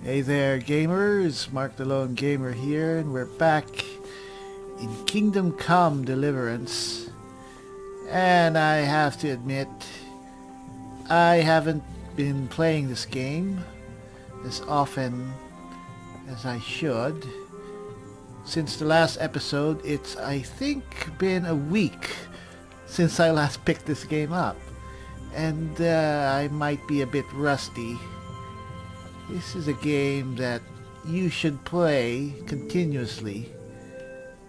Hey there gamers, Mark the Lone Gamer here, and we're back in Kingdom Come Deliverance. And I have to admit, I haven't been playing this game as often as I should. Since the last episode, it's I think been a week since I last picked this game up. And I might be a bit rusty. This is a game that you should play continuously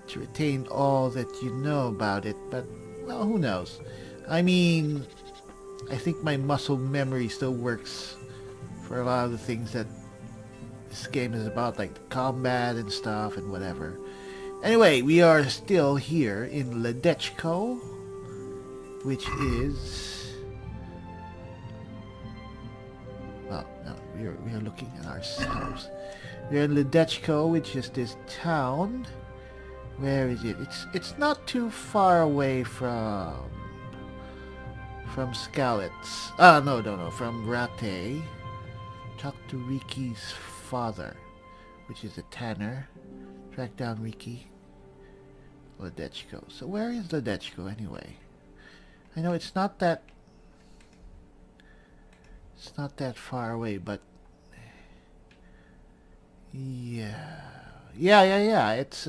to retain all that you know about it, but, well, who knows? I mean, I think my muscle memory still works for a lot of the things that this game is about, like the combat and stuff and whatever. Anyway, we are still here in Ledechko, which is... well, no, we are looking at ourselves. We're in Ledechko, which is this town. Where is it? It's not too far away from Skalitz. Ah, no, from Rate. Talk to Reeky's father, which is a tanner. Track down Reeky. Ledechko. So where is Ledechko anyway? I know it's not that far away, but yeah. It's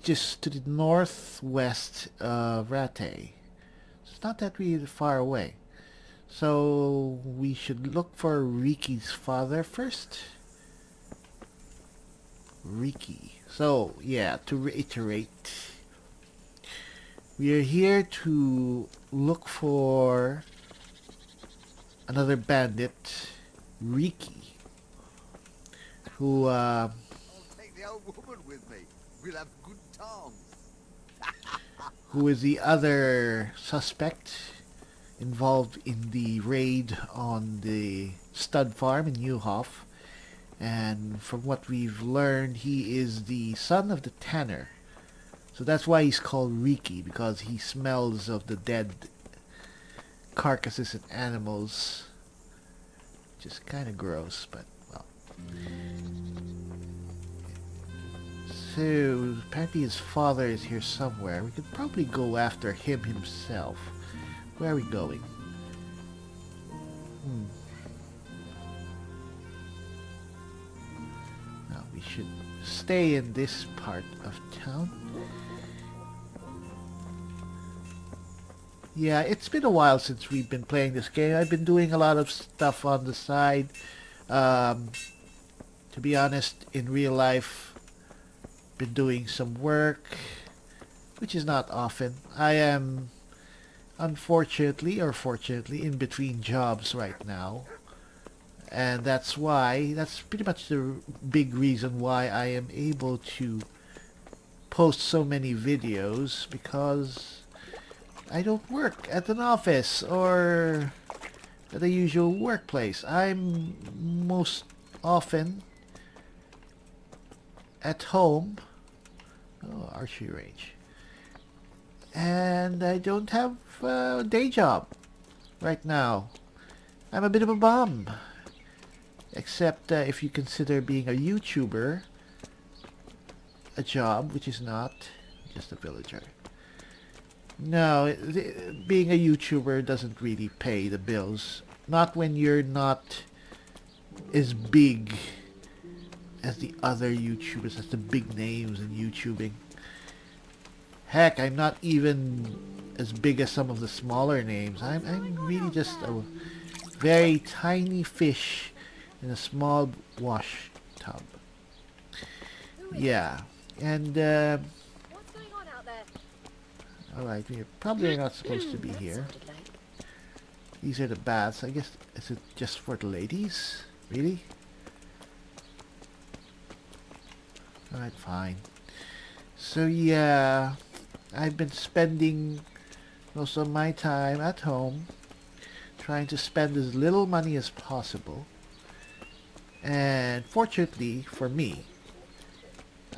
just to the northwest of Rate. It's not that really far away. So we should look for Reeky's father first. Reeky. So yeah, to reiterate, we are here to look for another bandit, Reeky, who I'll take the old woman with me. We'll have good times. who is the other suspect involved in the raid on the stud farm in Newhoff. And from what we've learned, he is the son of the tanner. So that's why he's called Reeky, because he smells of the dead carcasses and animals. Just kind of gross, but, well. So, apparently his father is here somewhere. We could probably go after him himself. Where are we going? Now, we should stay in this part of town. Yeah, it's been a while since we've been playing this game. I've been doing a lot of stuff on the side. To be honest, in real life, been doing some work, which is not often. I am, unfortunately or fortunately, in between jobs right now. And that's pretty much the big reason why I am able to post so many videos, because I don't work at an office or at the usual workplace. I'm most often at home. Oh, archery range. And I don't have a day job right now. I'm a bit of a bum. Except if you consider being a YouTuber a job, which is not just a villager. No, being a YouTuber doesn't really pay the bills. Not when you're not as big as the other YouTubers, as the big names in YouTubing. Heck, I'm not even as big as some of the smaller names. I'm really just a very tiny fish in a small wash tub. Yeah, and What's going on out there? alright, we're probably not supposed to be That here. sounded like- These are the baths. I guess, is it just for the ladies? Really? Alright, fine. So yeah, I've been spending most of my time at home trying to spend as little money as possible. And fortunately for me,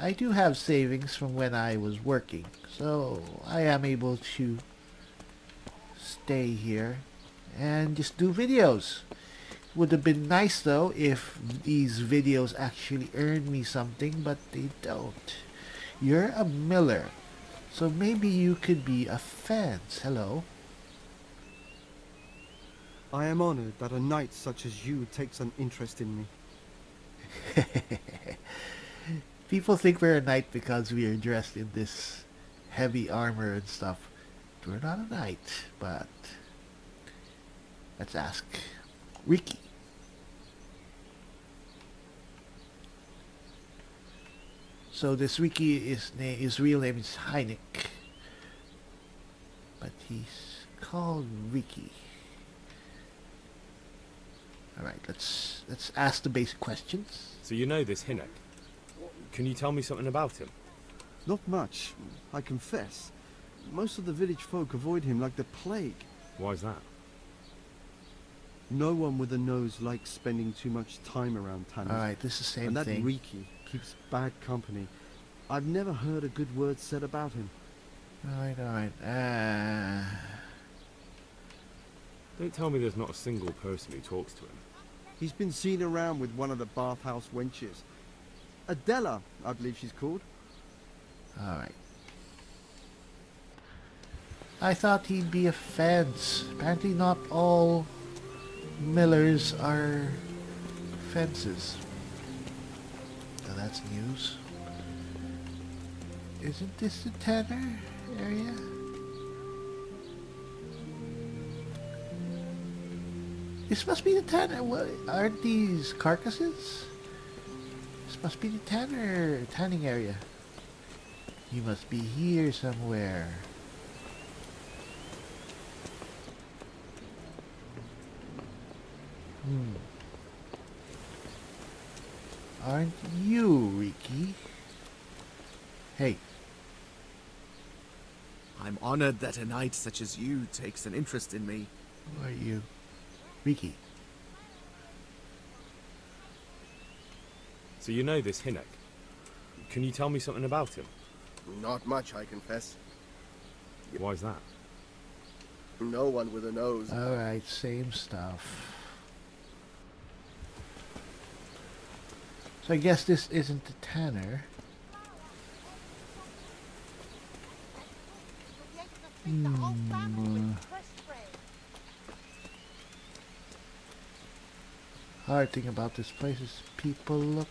I do have savings from when I was working. So I am able to stay here and just do videos. Would have been nice though if these videos actually earn me something, but they don't. You're a miller, so maybe you could be a fence. Hello. I am honored that a knight such as you takes an interest in me. People think we're a knight because we are dressed in this heavy armor and stuff. We're not a knight, but let's ask Reeky. So this Reeky his real name is Heineck, but he's called Reeky. All right, let's ask the basic questions. So you know this Hinnock. Can you tell me something about him? Not much, I confess. Most of the village folk avoid him like the plague. Why's that? No one with a nose likes spending too much time around Tanners. All right, this is the same and that thing. Reeky keeps bad company. I've never heard a good word said about him. All right. Don't tell me there's not a single person who talks to him. He's been seen around with one of the bathhouse wenches. Adela, I believe she's called. All right. I thought he'd be a fence. Apparently not all millers are fences. So that's news. Isn't this the Tanner area? This must be the Tanner. What, aren't these carcasses? This must be the tanning area. He must be here somewhere. Aren't you, Reeky? Hey. I'm honored that a knight such as you takes an interest in me. Who are you? Reeky. So you know this Hinnock. Can you tell me something about him? Not much, I confess. Why's that? No one with a nose. Alright, same stuff. So I guess this isn't the Tanner. Hard thing about this place is people look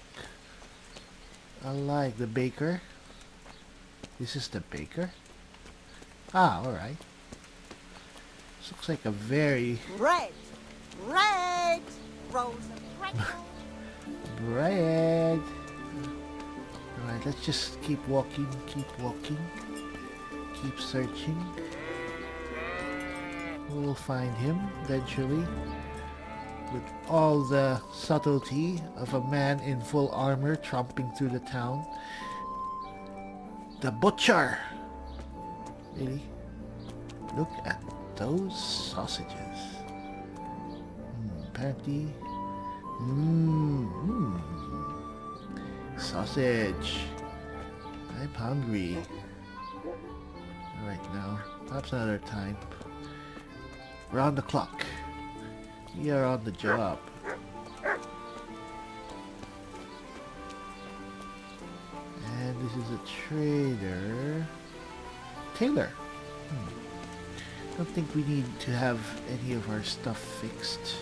alike. The baker. This is the baker. Ah, alright. This looks like a very Bread! Rolls of pretzel! bread. Alright, let's just keep walking, keep searching. We'll find him eventually. With all the subtlety of a man in full armor tromping through the town. The butcher! Really? Look at those sausages. Apparently... Sausage. I'm hungry. Right now. Perhaps another time. We're on the clock. We are on the job. And this is a trader. Tailor. Don't think we need to have any of our stuff fixed.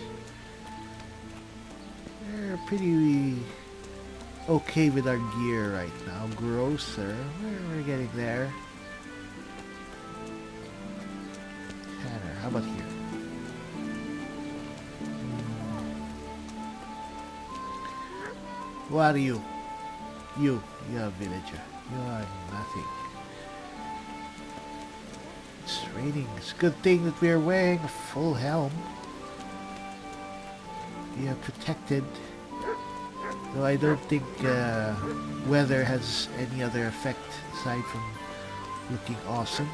We're pretty okay with our gear right now. Grocer. We're getting there. Tanner, how about here? What are you? You're a villager. You are nothing. It's raining. It's a good thing that we are wearing a full helm. We are protected. Though I don't think weather has any other effect aside from looking awesome.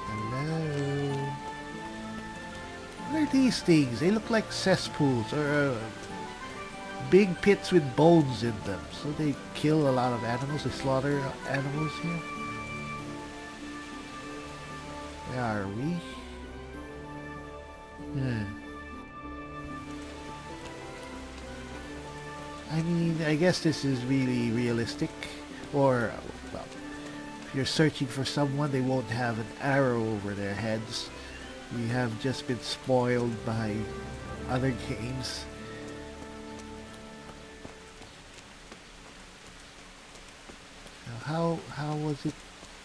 Hello. What are these things? They look like cesspools or big pits with bones in them. So they kill a lot of animals. They slaughter animals here. Where are we? Yeah. I mean, I guess this is really realistic. Or, well, if you're searching for someone, they won't have an arrow over their heads. We have just been spoiled by other games. Now, how was it?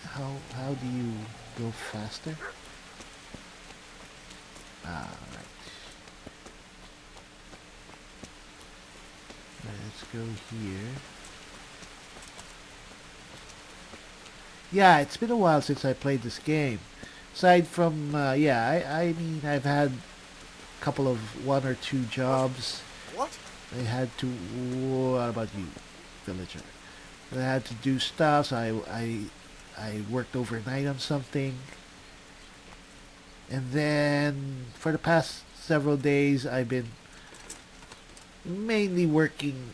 How do you go faster? Ah, right. Let's go here. Yeah, it's been a while since I played this game. Aside from, I mean, I've had a couple of one or two jobs. What? I had to. What about you, villager? I had to do stuff. So I worked overnight on something, and then for the past several days, I've been mainly working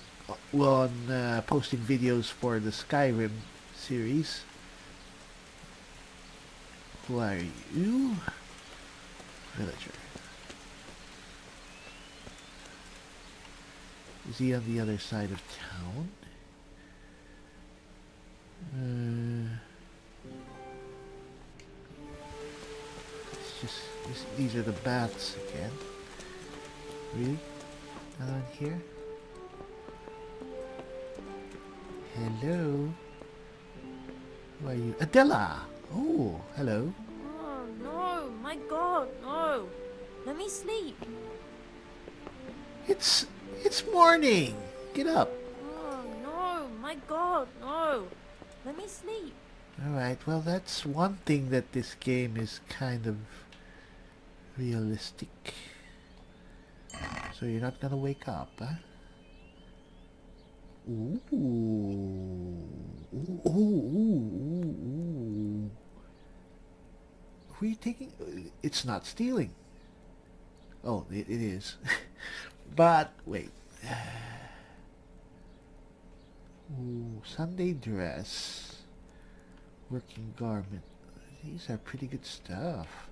on posting videos for the Skyrim series. Who are you? Villager. Is he on the other side of town? These are the baths again. Really? Not on here? Hello? Who are you? Adela! Oh, hello. Oh, no, my God, no. Let me sleep. It's morning! Get up! Oh, no, my God, no. Let me sleep. Alright, well that's one thing that this game is kind of realistic. So you're not gonna wake up, huh? Ooh. Ooh, ooh, ooh, ooh. Who are you taking? It's not stealing. Oh, it is. But, wait. Ooh, Sunday dress. Working garment. These are pretty good stuff.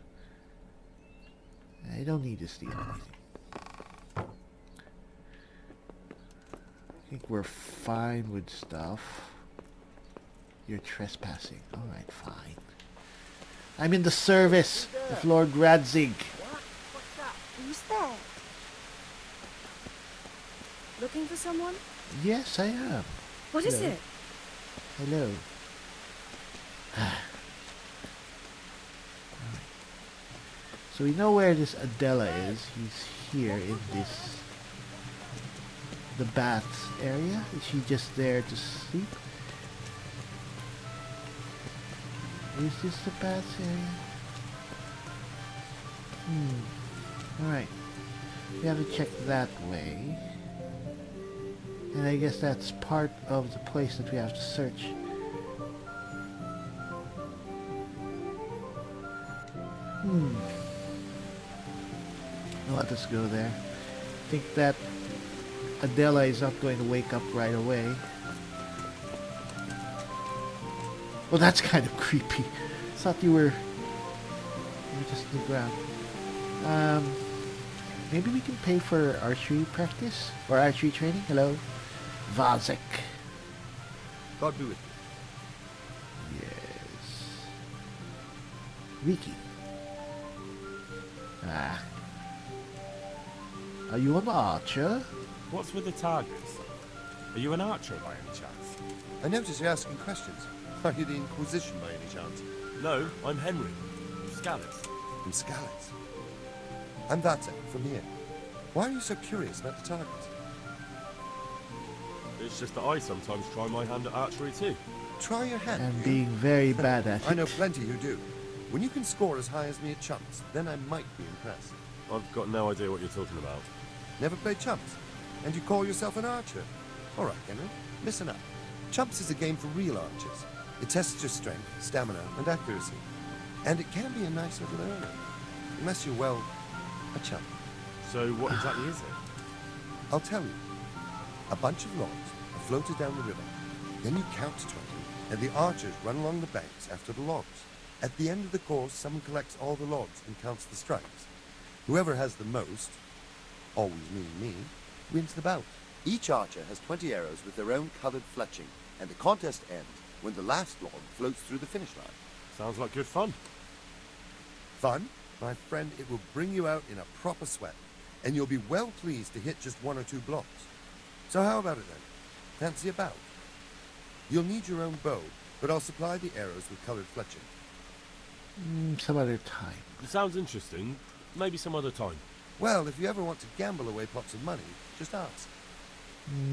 I don't need to steal anything. I think we're fine with stuff. You're trespassing. Alright, fine. I'm in the service of Lord Radzig. What's up? Who's there? Looking for someone? Yes, I am. What is Hello. it? Hello. So we know where this Adela is. He's here in the baths area. Is she just there to sleep? Is this the baths area? Alright. We have to check that way. And I guess that's part of the place that we have to search. Let us go there. I think that Adela is not going to wake up right away. Well, that's kind of creepy. I thought you were just on the ground. Maybe we can pay for archery practice or archery training. Hello, Vazek. God be with you. Yes. Reeky. Ah. Are you an archer? What's with the targets? Are you an archer by any chance? I notice you're asking questions. Are you the Inquisition by any chance? No, I'm Henry. From Scallis. From Scallis. I'm Vatsek, from here. Why are you so curious about the targets? It's just that I sometimes try my hand at archery too. Try your hand. And being very bad at it. I know plenty who do. When you can score as high as me at chumps, then I might be impressed. I've got no idea what you're talking about. Never played chumps? And you call yourself an archer? All right, Henry, listen up. Chumps is a game for real archers. It tests your strength, stamina, and accuracy. And it can be a nice little earner. Unless you're, well, a chump. So what exactly is it? I'll tell you. A bunch of logs are floated down the river. Then you count to 20, and the archers run along the banks after the logs. At the end of the course, someone collects all the logs and counts the strikes. Whoever has the most, always me, wins the bout. Each archer has 20 arrows with their own colored fletching, and the contest ends when the last log floats through the finish line. Sounds like good fun. Fun? My friend, it will bring you out in a proper sweat, and you'll be well pleased to hit just 1 or 2 blocks. So how about it then? Fancy a bout? You'll need your own bow, but I'll supply the arrows with colored fletching. Some other time. It sounds interesting. Maybe some other time. Well, if you ever want to gamble away pots of money, just ask.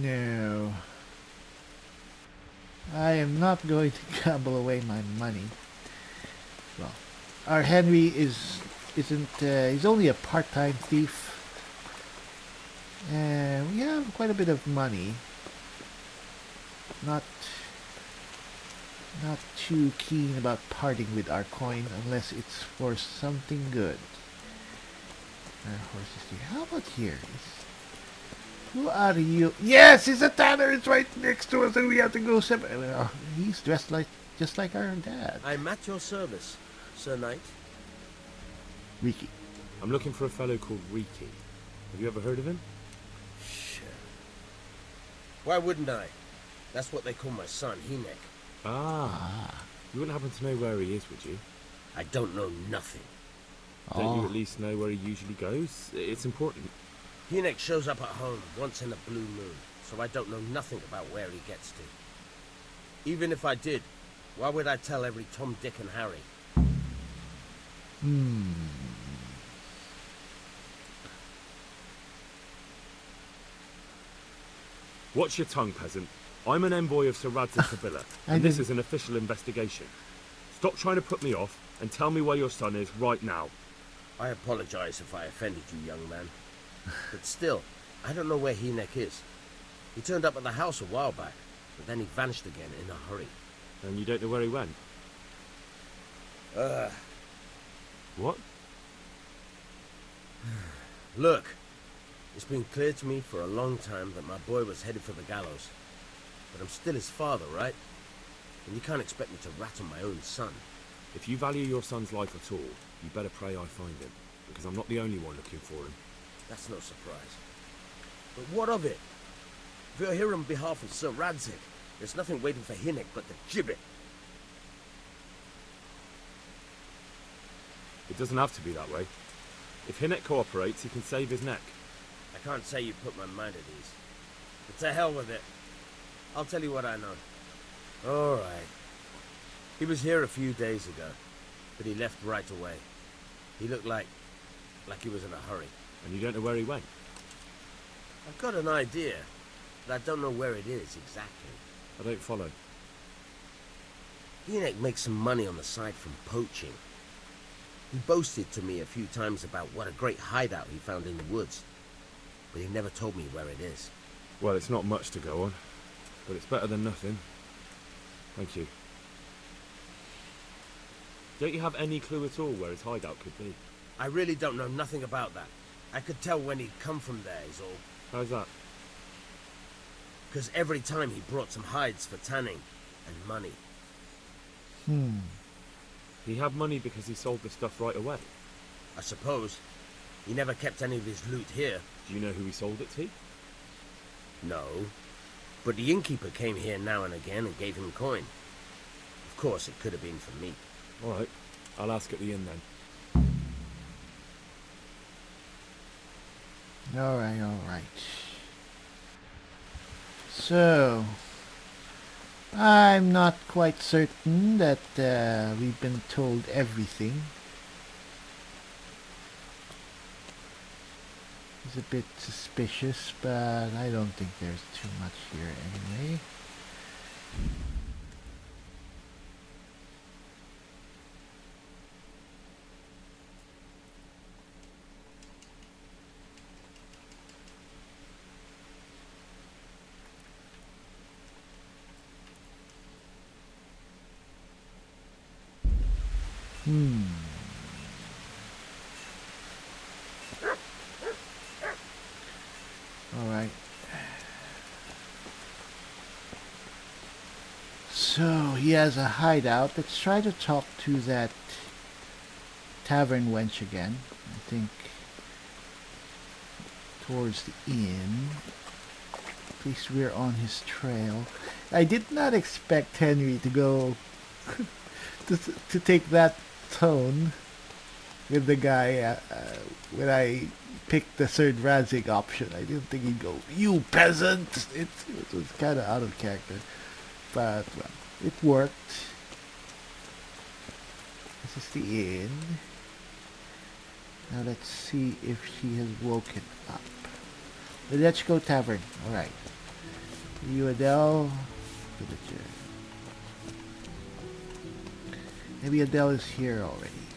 No. I am not going to gamble away my money. Well, our Henry isn't he's only a part-time thief. And we have quite a bit of money. Not too keen about parting with our coin unless it's for something good. Our horses here. How about here? Who are you? Yes, it's a tanner. It's right next to us, and we have to go separate. He's dressed just like our dad. I'm at your service, Sir Knight. Reeky. I'm looking for a fellow called Reeky. Have you ever heard of him? Sure. Why wouldn't I? That's what they call my son, Hynek. Ah. You wouldn't happen to know where he is, would you? I don't know nothing. Don't you at least know where he usually goes? It's important. Hynek shows up at home once in a blue moon, so I don't know nothing about where he gets to. Even if I did, why would I tell every Tom, Dick and Harry? Watch your tongue, peasant. I'm an envoy of Sir Radzig Kobyla, and this is an official investigation. Stop trying to put me off, and tell me where your son is right now. I apologize if I offended you, young man. But still, I don't know where Hynek is. He turned up at the house a while back, but then he vanished again in a hurry. And you don't know where he went? What? Look, it's been clear to me for a long time that my boy was headed for the gallows. But I'm still his father, right? And you can't expect me to rat on my own son. If you value your son's life at all, you better pray I find him, because I'm not the only one looking for him. That's no surprise. But what of it? If you're here on behalf of Sir Radzig, there's nothing waiting for Hynek but the gibbet. It doesn't have to be that way. If Hynek cooperates, he can save his neck. I can't say you put my mind at ease. But to hell with it. I'll tell you what I know. All right. He was here a few days ago, but he left right away. He looked like he was in a hurry. And you don't know where he went? I've got an idea, but I don't know where it is exactly. I don't follow. Hynek makes some money on the side from poaching. He boasted to me a few times about what a great hideout he found in the woods, but he never told me where it is. Well, it's not much to go on, but it's better than nothing. Thank you. Don't you have any clue at all where his hideout could be? I really don't know nothing about that. I could tell when he'd come from there is all. How's that? Because every time he brought some hides for tanning and money. He had money because he sold the stuff right away. I suppose. He never kept any of his loot here. Do you know who he sold it to? No. But the innkeeper came here now and again and gave him coin. Of course, it could have been for me. All right. I'll ask at the inn then. All right. So, I'm not quite certain that we've been told everything. It's a bit suspicious, but I don't think there's too much here anyway. Alright. So, he has a hideout. Let's try to talk to that tavern wench again. I think towards the inn. At least we're on his trail. I did not expect Henry to go to take that tone with the guy when I picked the third Razig option. I didn't think he'd go, "You peasant!" It was kind of out of character. But, well, it worked. This is the inn. Now let's see if she has woken up. The Let's Go Tavern. Alright. You Adele. Villager. Maybe Adele is here already.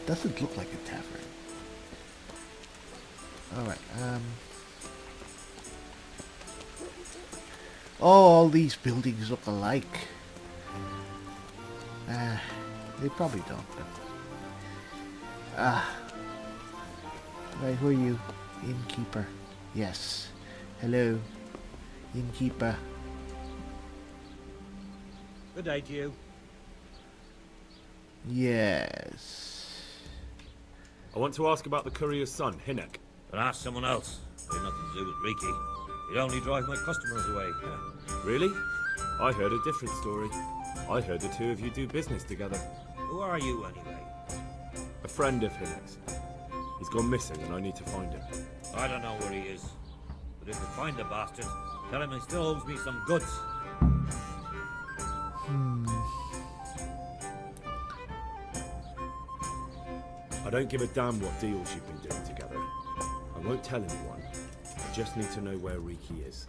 Doesn't look like a tavern. Alright, oh, all these buildings look alike. They probably don't. Right, who are you? Innkeeper. Yes. Hello. Innkeeper. Good day to you. Yes. I want to ask about the courier's son, Hinek. But ask someone else. They've nothing to do with Reeky. He'd only drive my customers away. Really? I heard a different story. I heard the two of you do business together. Who are you, anyway? A friend of Hinek's. He's gone missing and I need to find him. I don't know where he is. But if you find the bastard, tell him he still owes me some goods. I don't give a damn what deals you've been doing together. I won't tell anyone. I just need to know where Reeky is.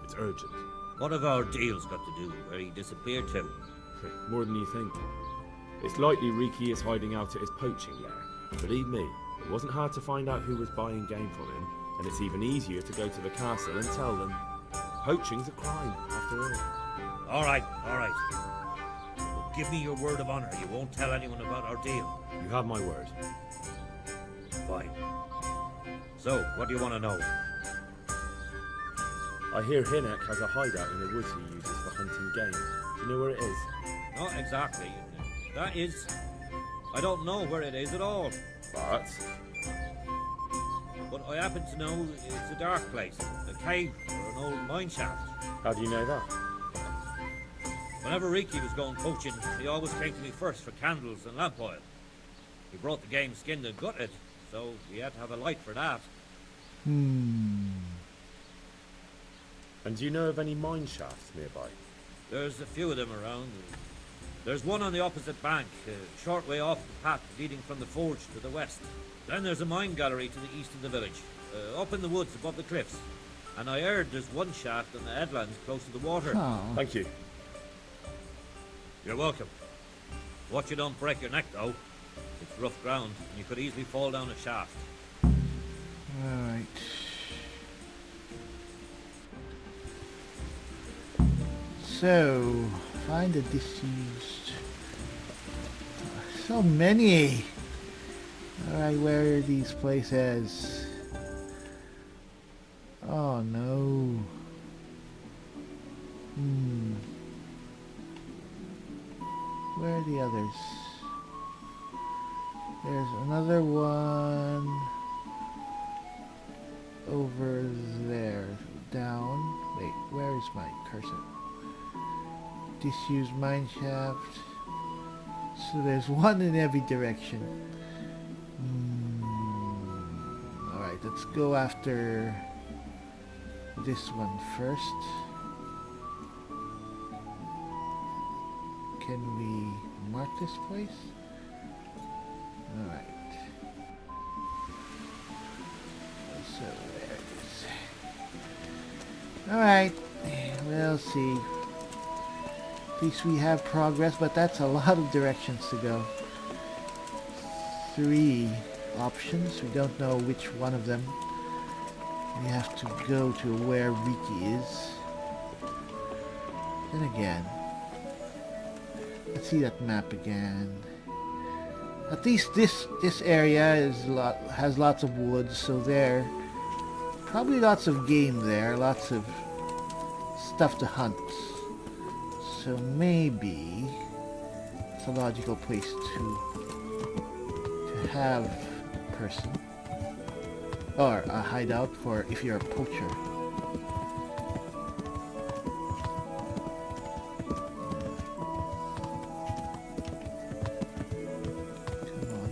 It's urgent. What have our deals got to do with where he disappeared to? More than you think. It's likely Reeky is hiding out at his poaching lair. Believe me, it wasn't hard to find out who was buying game from him, and it's even easier to go to the castle and tell them. Poaching's a crime, after all. All right. But give me your word of honor you won't tell anyone about our deal. You have my word. Fine. So, what do you want to know? I hear Hinek has a hideout in the woods he uses for hunting game. Do you know where it is? Not exactly. That is... I don't know where it is at all. But I happen to know it's a dark place. A cave or an old mine shaft. how do you know that? Whenever Reeky was going poaching, he always came to me first for candles and lamp oil. He brought the game skinned and gutted, so we had to have a light for that. And do you know of any mine shafts nearby? There's a few of them around. There's one on the opposite bank, a short way off the path leading from the forge to the west. Then there's a mine gallery to the east of the village, up in the woods above the cliffs. And I heard there's one shaft on the headlands close to the water. Oh. Thank you. You're welcome. Watch you don't break your neck, though. It's rough ground, and you could easily fall down a shaft. Alright. So, find the disused. So many! Alright, where are these places? Oh no. Where are the others? There's another one over there. Down. Wait, where is my cursor? Disused mine shaft. So there's one in every direction. Alright, let's go after this one first. Can we mark this place? Alright. So there it is. Alright, we'll see. At least we have progress, but that's a lot of directions to go. 3 options. We don't know which one of them. We have to go to where Reeky is. Then again, let's see that map again. At least this area has lots of woods, so there probably lots of game there, lots of stuff to hunt. So maybe it's a logical place to have a person. Or a hideout for if you're a poacher. Come on.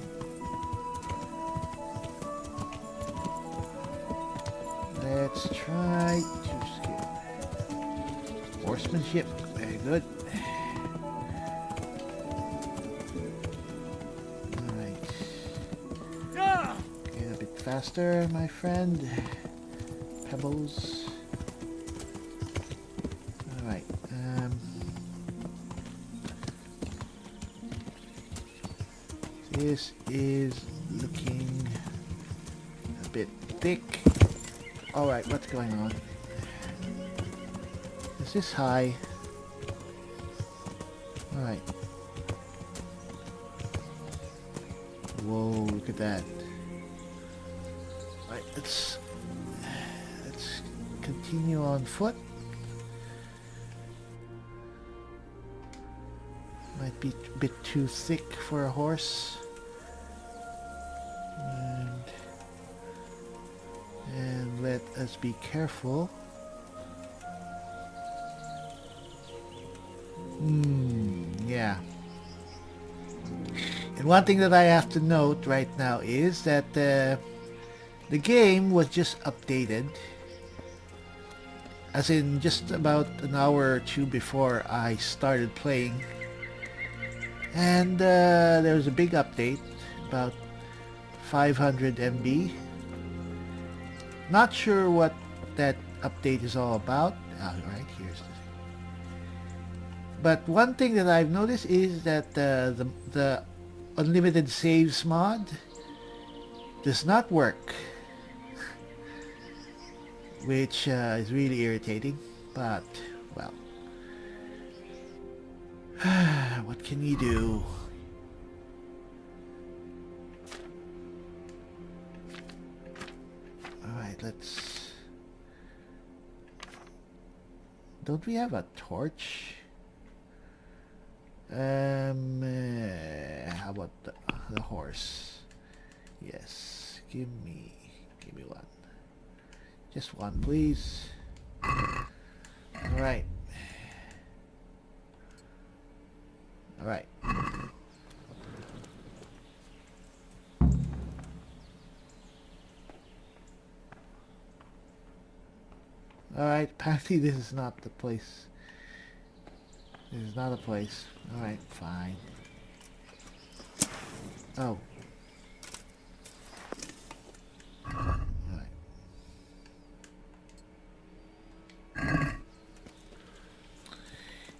Let's try to skip. Horsemanship. Very good. Faster, my friend. Pebbles. Alright. This is looking a bit thick. Alright, what's going on? Is this high? Alright. Whoa, look at that. Right, let's continue on foot. Might be a bit too thick for a horse. And let us be careful. Yeah. And one thing that I have to note right now is that the game was just updated, as in just about an hour or two before I started playing, and there was a big update, about 500 MB. Not sure what that update is all about. Alright, here's the thing. But one thing that I've noticed is that the unlimited saves mod does not work, which is really irritating, but, well, what can you do? Alright, let's... Don't we have a torch? How about the horse? Yes, give me one. Just one, please. Alright. Alright. Alright, apparently this is not the place. This is not a place. Alright, fine. Oh.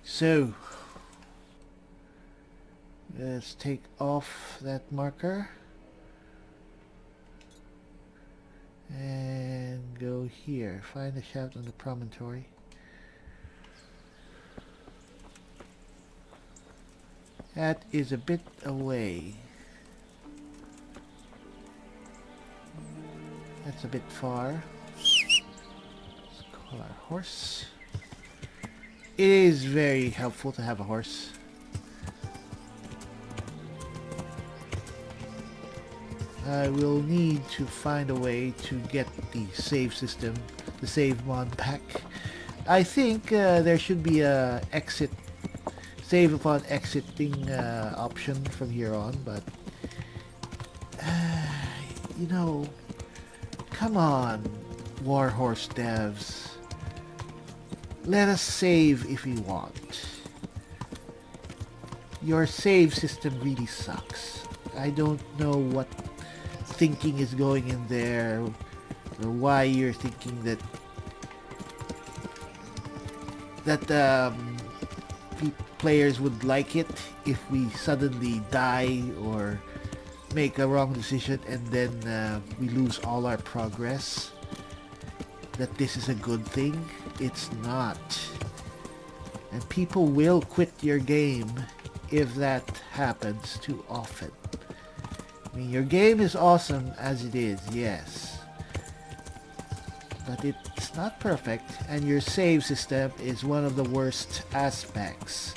So, let's take off that marker and go here. Find the shaft on the promontory. That is a bit away. That's a bit far. Let's call our horse. It is very helpful to have a horse. I will need to find a way to get the save system, the save mod back. I think there should be a save upon exiting option from here on, but you know, come on, Warhorse devs. Let us save if we want. Your save system really sucks. I don't know what thinking is going in there, or why you're thinking that players would like it if we suddenly die or make a wrong decision and then we lose all our progress. That this is a good thing. It's not. And people will quit your game if that happens too often. I mean, your game is awesome as it is, yes. But it's not perfect, and your save system is one of the worst aspects.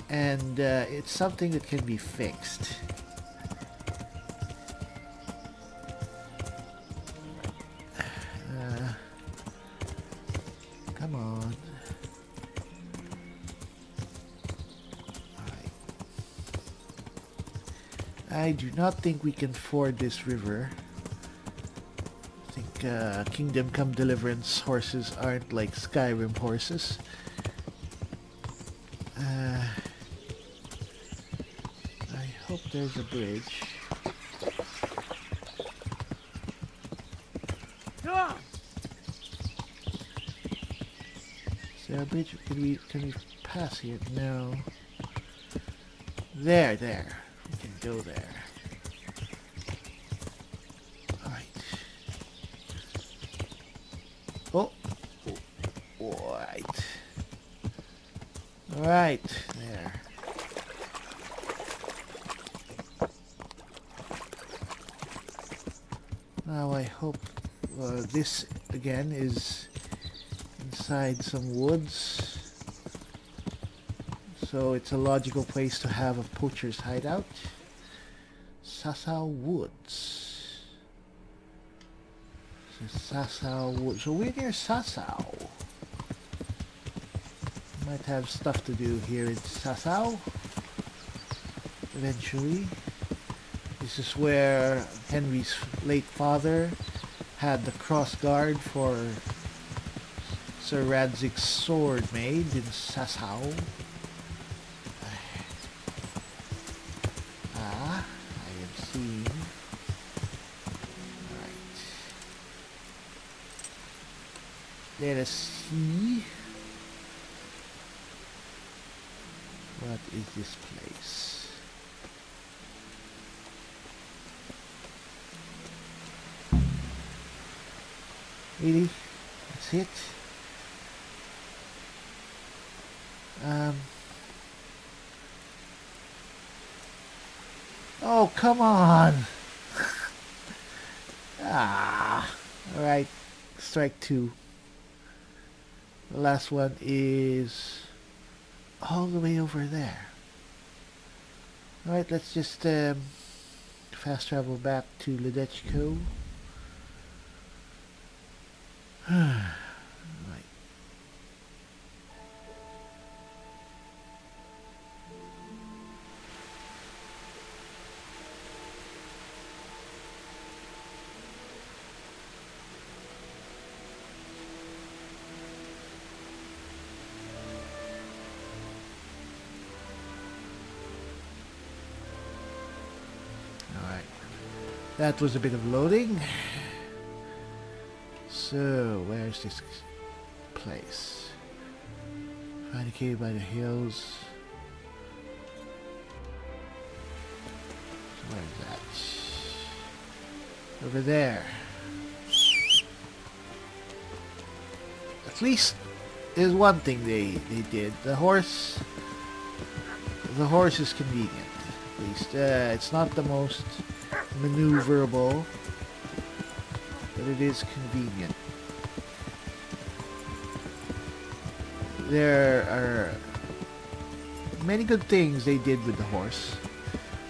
And it's something that can be fixed. Come on. Alright. I do not think we can ford this river. I think Kingdom Come Deliverance horses aren't like Skyrim horses. I hope there's a bridge. Is there a bridge? Can we pass here? No. There. We can go there. Alright. Oh. Alright. Alright. There. Now I hope this again is inside some woods, so it's a logical place to have a poacher's hideout. Sasau Woods. Sasau Woods. So we're near Sasau. Might have stuff to do here in Sasau eventually. This is where Henry's late father had the cross guard for Sir Radzig's sword made in Sasau. I am seeing. Alright. Let us see. What is this place? Really? That's it? Oh, come on! Alright. Strike two. The last one is all the way over there. Alright, let's just fast travel back to Ledechko. Right. Alright. That was a bit of loading. So, where's this place? Find a cave by the hills. So where's that? Over there. At least there's one thing they did. The horse is convenient. At least it's not the most maneuverable, but it is convenient. There are many good things they did with the horse.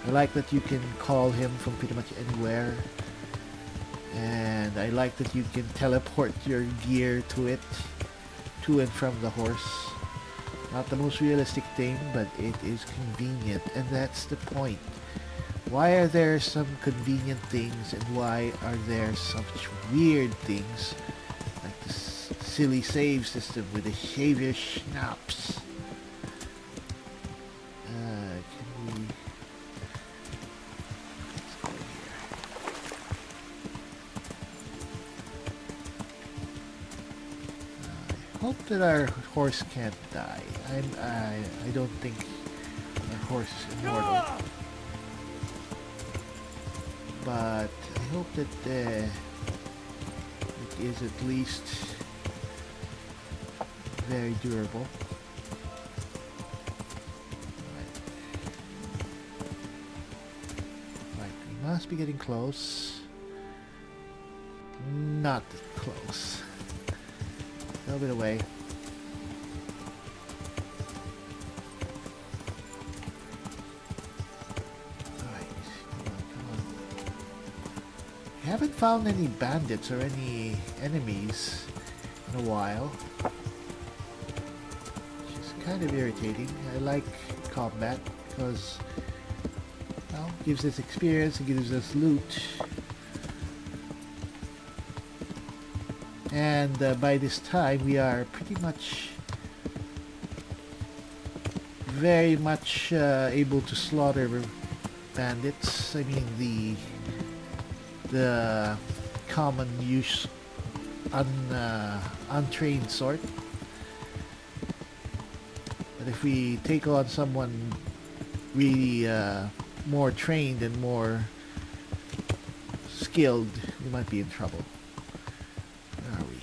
I like that you can call him from pretty much anywhere, and I like that you can teleport your gear to it, to and from the horse. Not the most realistic thing, but it is convenient, and that's the point. Why are there some convenient things, and why are there such weird things like this silly save system with the Savior Schnapps? Can we... Let's go here. I hope that our horse can't die. I don't think our horse is immortal. But I hope that it is at least very durable. Right, we must be getting close. Not close. A little bit away. I haven't found any bandits or any enemies in a while. kind of irritating. I like combat because, well, it gives us experience, it gives us loot. And by this time we are pretty much very much able to slaughter bandits. I mean the common use untrained sort. But if we take on someone really more trained and more skilled, we might be in trouble. Where are we?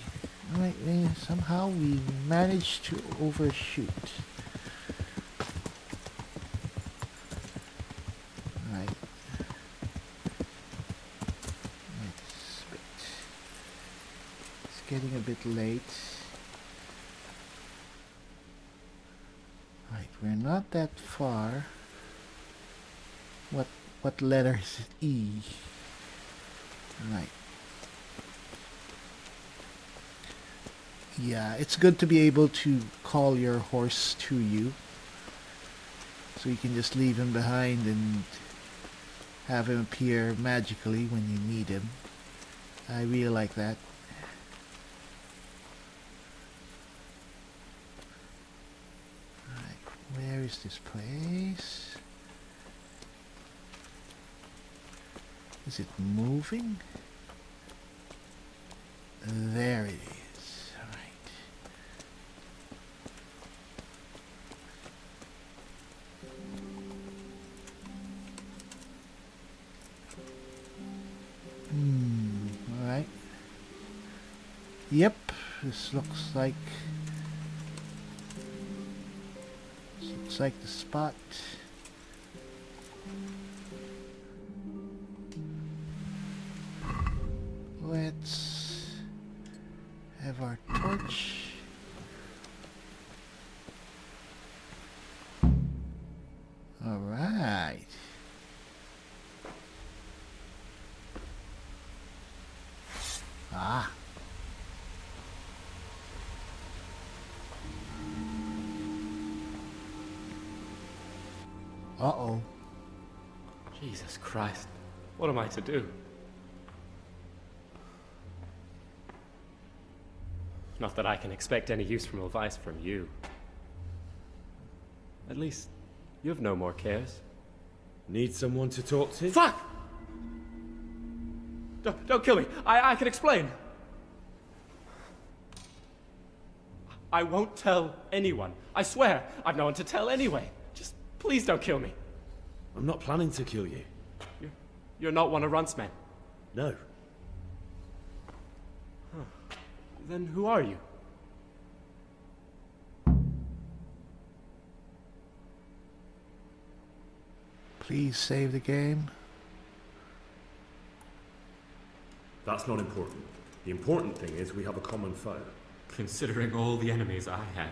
Alright, somehow we managed to overshoot. Alright. It's getting a bit late. Right, we're not that far. What letter is it? E. Right. Yeah, it's good to be able to call your horse to you. So you can just leave him behind and have him appear magically when you need him. I really like that. Where is this place? Is it moving? There it is. Alright. Alright. Yep, this looks like the spot. Let's have our torch. All right. Ah. Uh-oh. Jesus Christ. What am I to do? Not that I can expect any useful advice from you. At least, you've no more cares. Need someone to talk to? Fuck! Don't kill me. I can explain. I won't tell anyone. I swear, I've no one to tell anyway. Just please don't kill me. I'm not planning to kill you. You're not one of Runt's men? No. Huh. Then who are you? Please save the game. That's not important. The important thing is we have a common foe. Considering all the enemies I have,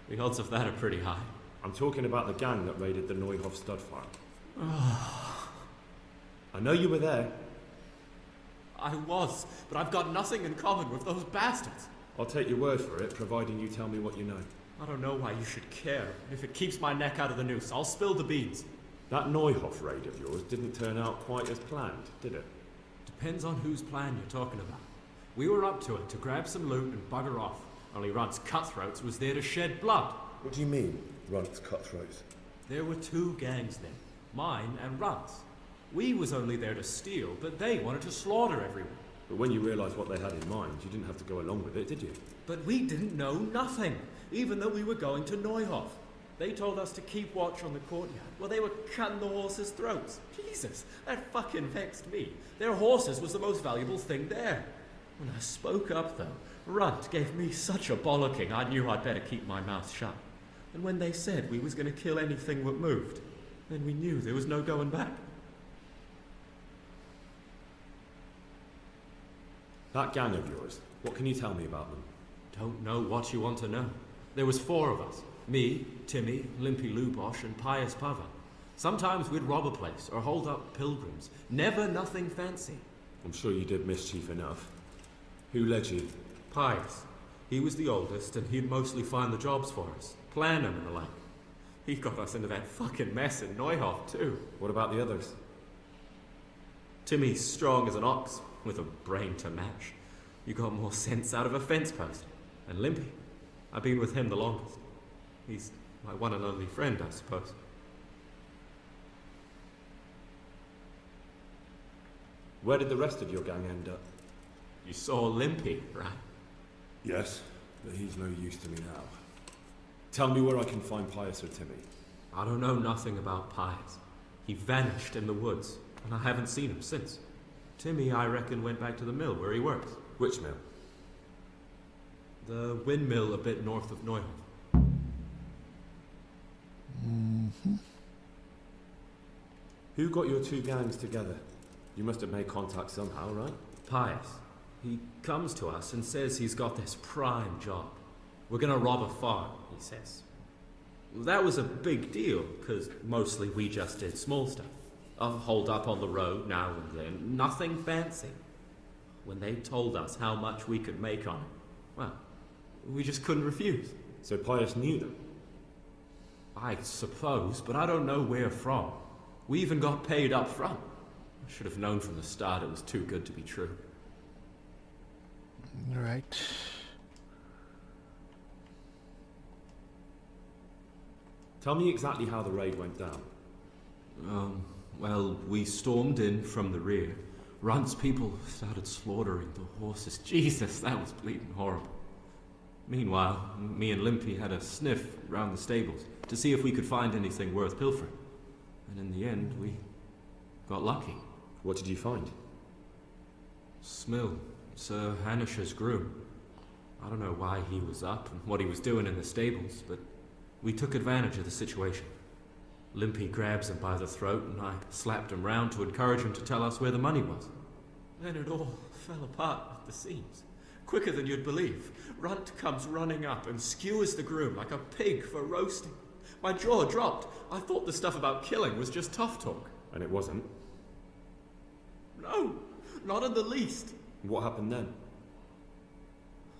the odds of that are pretty high. I'm talking about the gang that raided the Neuhof stud farm. I know you were there. I was, but I've got nothing in common with those bastards. I'll take your word for it, providing you tell me what you know. I don't know why you should care. If it keeps my neck out of the noose, I'll spill the beans. That Neuhof raid of yours didn't turn out quite as planned, did it? Depends on whose plan you're talking about. We were up to it to grab some loot and bugger off. Only Runt's cutthroats was there to shed blood. What do you mean, Runt's cutthroats? There were two gangs then, mine and Runt's. We was only there to steal, but they wanted to slaughter everyone. But when you realised what they had in mind, you didn't have to go along with it, did you? But we didn't know nothing, even though we were going to Neuhof. They told us to keep watch on the courtyard. Well, they were cutting the horses' throats. Jesus, that fucking vexed me. Their horses was the most valuable thing there. When I spoke up, though, Runt gave me such a bollocking I knew I'd better keep my mouth shut. And when they said we was going to kill anything that moved, then we knew there was no going back. That gang of yours, what can you tell me about them? Don't know what you want to know. There was 4 of us. Me, Timmy, Limpy Lubosh, and Pius Pava. Sometimes we'd rob a place or hold up pilgrims. Never nothing fancy. I'm sure you did mischief enough. Who led you? Pius. He was the oldest, and he'd mostly find the jobs for us, plan them and the like. He got us into that fucking mess in Neuhof, too. What about the others? Timmy's strong as an ox, with a brain to match. You got more sense out of a fence post. And Limpy, I've been with him the longest. He's my one and only friend, I suppose. Where did the rest of your gang end up? You saw Limpy, right? Yes, but he's no use to me now. Tell me where I can find Pius or Timmy. I don't know nothing about Pius. He vanished in the woods, and I haven't seen him since. Timmy, I reckon, went back to the mill where he works. Which mill? The windmill a bit north of Neuhof. Who got your two gangs together? You must have made contact somehow, right? Pius. He comes to us and says he's got this prime job. We're gonna rob a farm, he says. That was a big deal, because mostly we just did small stuff. Hold up on the road now and then, nothing fancy. When they told us how much we could make on it, well, we just couldn't refuse. So Pius knew them? I suppose, but I don't know where from. We even got paid up front. I should have known from the start it was too good to be true. Right. Tell me exactly how the raid went down. Well, we stormed in from the rear. Runt's people started slaughtering the horses. Jesus, that was bleeding horrible. Meanwhile, me and Limpy had a sniff round the stables to see if we could find anything worth pilfering. And in the end, we got lucky. What did you find? Smill, Sir Hanish's groom. I don't know why he was up and what he was doing in the stables, but we took advantage of the situation. Limpy grabs him by the throat and I slapped him round to encourage him to tell us where the money was. Then it all fell apart at the seams. Quicker than you'd believe. Runt comes running up and skewers the groom like a pig for roasting. My jaw dropped. I thought the stuff about killing was just tough talk. And it wasn't? No, not in the least. What happened then?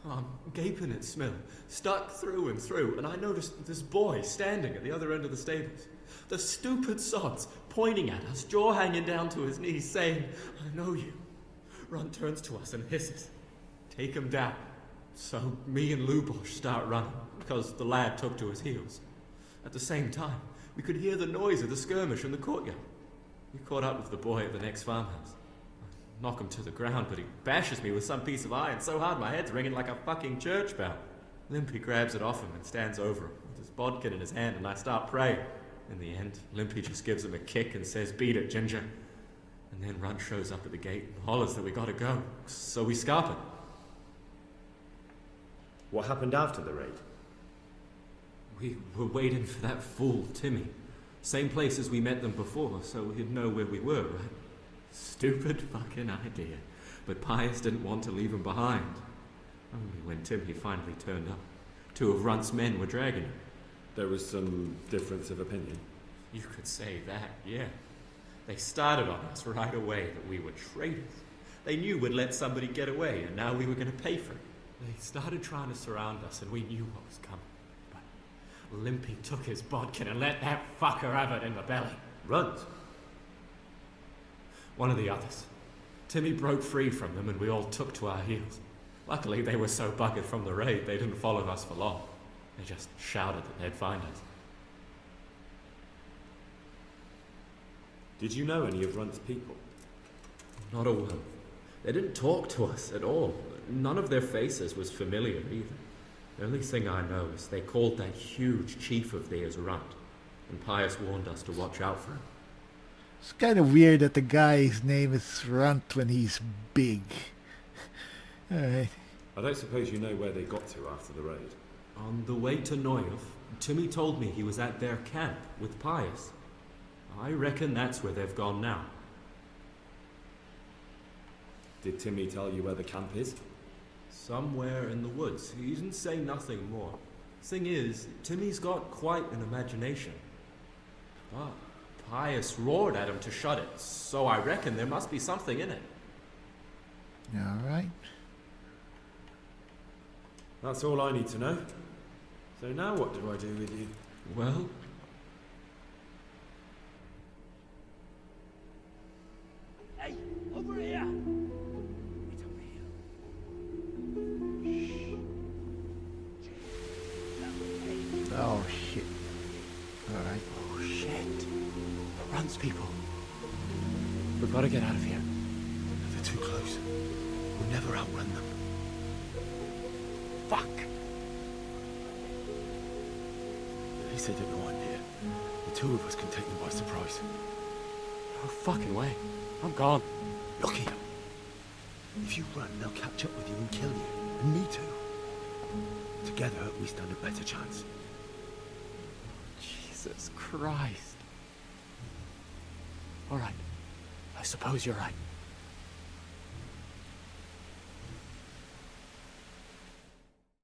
I'm gaping at Smill, stuck through and through, and I noticed this boy standing at the other end of the stables. The stupid sods pointing at us, jaw hanging down to his knees, saying, "I know you." Runt turns to us and hisses, "Take him down." So me and Lubosh start running, because the lad took to his heels. At the same time, we could hear the noise of the skirmish in the courtyard. We caught up with the boy at the next farmhouse. I knock him to the ground, but he bashes me with some piece of iron so hard my head's ringing like a fucking church bell. Limpy grabs it off him and stands over him with his bodkin in his hand, and I start praying. In the end, Limpy just gives him a kick and says, "Beat it, Ginger." And then Runt shows up at the gate and hollers that we gotta go. So we scarp it. What happened after the raid? We were waiting for that fool, Timmy. Same place as we met them before, so he'd know where we were, right? Stupid fucking idea. But Pius didn't want to leave him behind. Only when Timmy finally turned up, two of Runt's men were dragging him. There was some difference of opinion? You could say that, yeah. They started on us right away that we were traitors. They knew we'd let somebody get away, and now we were going to pay for it. They started trying to surround us, and we knew what was coming. But Limpy took his bodkin and let that fucker have it in the belly. Runt? One of the others. Timmy broke free from them, and we all took to our heels. Luckily, they were so buggered from the raid, they didn't follow us for long. They just shouted that they'd find us. Did you know any of Runt's people? Not a one. They didn't talk to us at all. None of their faces was familiar either. The only thing I know is they called that huge chief of theirs Runt, and Pius warned us to watch out for him. It's kind of weird that the guy's name is Runt when he's big. Alright. I don't suppose you know where they got to after the raid? On the way to Neuhof, Timmy told me he was at their camp with Pius. I reckon that's where they've gone now. Did Timmy tell you where the camp is? Somewhere in the woods. He didn't say nothing more. Thing is, Timmy's got quite an imagination. But Pius roared at him to shut it, so I reckon there must be something in it. Alright. That's all I need to know. So now what do I do with you? Well, Hey, over here! It's over here. Oh shit. Alright. oh shit. Runs, people. We've got to get out of here. They're too close. We'll never outrun them. Fuck! At least they don't know I'm here. The two of us can take them by surprise. No fucking way. I'm gone. Look here. If you run, they'll catch up with you and kill you. And me too. Together, we stand a better chance. Jesus Christ. All right. I suppose you're right.